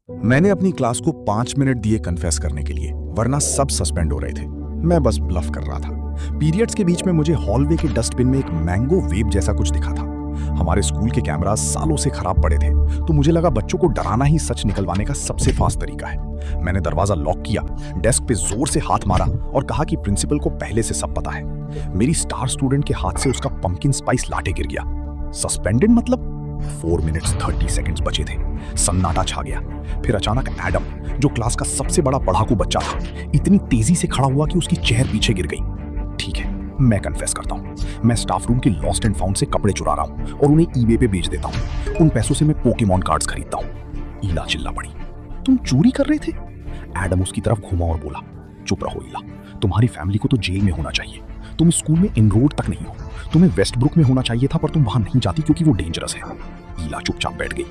मैंने अपनी क्लास को 5 मिनट दिए कन्फेस करने के लिए, वरना सब सस्पेंड हो रहे थे। मैं बस ब्लफ कर रहा था। पीरियड्स के बीच में मुझे हॉलवे के डस्टबिन में एक मैंगो वेव जैसा कुछ दिखा था। हमारे स्कूल के कैमरास सालों से खराब पड़े थे, तो मुझे लगा बच्चों को डराना ही सच निकलवाने का सबसे फास्ट तरीका है। मैंने दरवाजा लॉक किया, डेस्क पे जोर से हाथ मारा और कहा कि प्रिंसिपल को पहले से सब पता है। मेरी स्टार स्टूडेंट के हाथ से उसका पंपकिन स्पाइस लाटे गिर गया। सस्पेंडेड मतलब 4 मिनट्स 30 सेकंड्स बचे थे। सन्नाटा छा गया। फिर अचानक एडम, जो क्लास का सबसे बड़ा पढ़ाकू बच्चा था, इतनी तेजी से खड़ा हुआ कि उसकी चेयर पीछे गिर गई। ठीक है, मैं कन्फेस करता हूँ, मैं स्टाफ रूम के लॉस्ट एंड फाउंड से कपड़े चुरा रहा हूँ और उन्हें ईबे पे बेच देता हूँ। उन पैसों से मैं पोकेमॉन कार्ड्स खरीदता हूँ। ईला चिल्ला पड़ी, तुम चोरी कर रहे थे? एडम उसकी तरफ घुमा और बोला, चुप रहो ईला, तुम्हारी फैमिली को तो जेल में होना चाहिए। तुम स्कूल में एनरोल्ड तक नहीं हो। तुम्हें वेस्टब्रुक में होना चाहिए था, पर तुम वहां नहीं जाती क्योंकि वो डेंजरस है। ईला चुपचाप बैठ गई।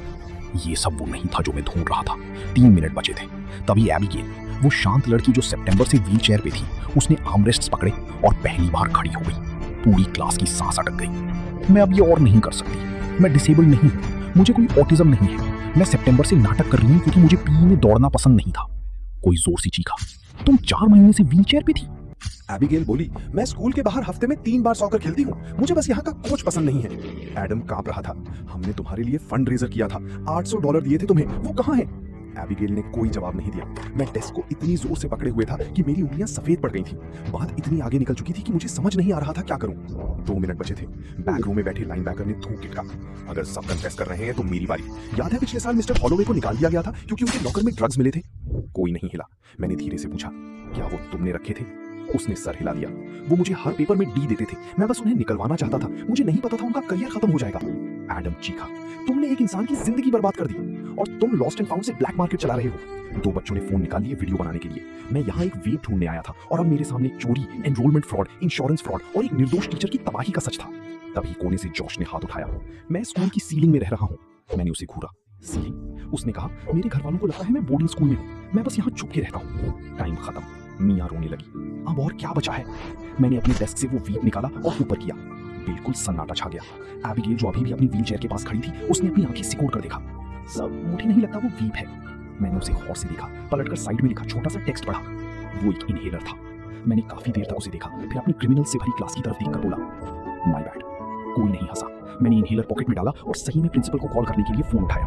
ये सब वो नहीं था जो मैं ढूंढ रहा था। 3 मिनट बचे थे। तभी एबिगेल, वो शांत लड़की जो सितंबर से व्हील चेयर पे थी, उसने आर्मरेस्ट्स पकड़े और पहली बार खड़ी हो गई। पूरी क्लास की सांस अटक गई। मैं अब ये और नहीं कर सकती। मैं डिसेबल्ड नहीं हूँ, मुझे कोई ऑटिज्म नहीं है। मैं सितंबर से नाटक कर रही हूँ क्योंकि मुझे पीई में दौड़ना पसंद नहीं था। कोई जोर से चीखा, तुम 4 महीने से व्हील चेयर पे थी? एबिगेल बोली, मैं स्कूल के बाहर हफ्ते में 3 बार सॉकर खेलती हूँ, मुझे बस यहाँ का कोच पसंद नहीं है। एडम कांप रहा था। हमने तुम्हारे लिए फंड रेजर किया था, $800 दिए थे तुम्हें, वो कहाँ है? एबिगेल ने कोई जवाब नहीं दिया। मैं डेस्क को इतनी जोर से पकड़े हुए था कि मेरी उंगलियां सफेद पड़ गई थी। बात इतनी आगे निकल चुकी थी कि मुझे समझ नहीं आ रहा था क्या करूं। 2 मिनट बचे थे। बैक रूम में बैठे लाइनबैकर ने थूक टिटका, अगर सब कन्फेस कर रहे हैं तो मेरी बारी। याद है पिछले साल मिस्टर हॉलोवे को निकाल दिया गया था क्योंकि उनके लॉकर में ड्रग्स मिले थे? कोई नहीं हिला। मैंने धीरे से पूछा, क्या वो तुमने रखे थे? उसने सर हिला दिया। वो मुझे हर पेपर में डी देते थे, मैं बस उन्हें निकलवाना चाहता था। मुझे नहीं पता था उनका करियर खत्म हो जाएगा। एडम चीखा, तुमने एक इंसान की जिंदगी बर्बाद कर दी और तुम लॉस्ट एंड फाउंड से ब्लैक मार्केट चला रहे हो। 2 बच्चों ने फोन निकाल लिए वीडियो बनाने के लिए। मैं यहाँ एक वेब ढूंढने आया था और अब मेरे सामने चोरी, एनरोलमेंट फ्रॉड, इंश्योरेंस फ्रॉड और एक निर्दोष टीचर की तबाही का सच था। तभी कोने से जॉश ने हाथ उठाया। मैं स्कूल की सीलिंग में रह रहा हूँ। मैंने उसे घूरा। सीलिंग? उसने कहा, मेरे घर वालों को लगता है मैं बोर्डिंग स्कूल में हूँ, मैं बस यहाँ छुप के रहता हूँ। टाइम खत्म। मियाँ रोने लगी। अब और क्या बचा है? मैंने अपने डेस्क से वो वीप निकाला और ऊपर किया। बिल्कुल सन्नाटा छा गया। एबिगेल, जो अभी भी अपनी व्हील चेयर के पास खड़ी थी, उसने अपनी आंखें सिकोड़ कर देखा। सब, मुझे नहीं लगता वो वीप है। मैंने उसे गौर से देखा, पलटकर साइड में लिखा छोटा सा टेक्स्ट पढ़ा। वो एक इनहेलर था। मैंने काफी देर तक उसे देखा, फिर अपनी क्रिमिनल से भरी क्लास की तरफ देखकर बोला, माय बैड। कोई नहीं हंसा। मैंने इनहेलर पॉकेट में डाला और सही में प्रिंसिपल को कॉल करने के लिए फोन उठाया।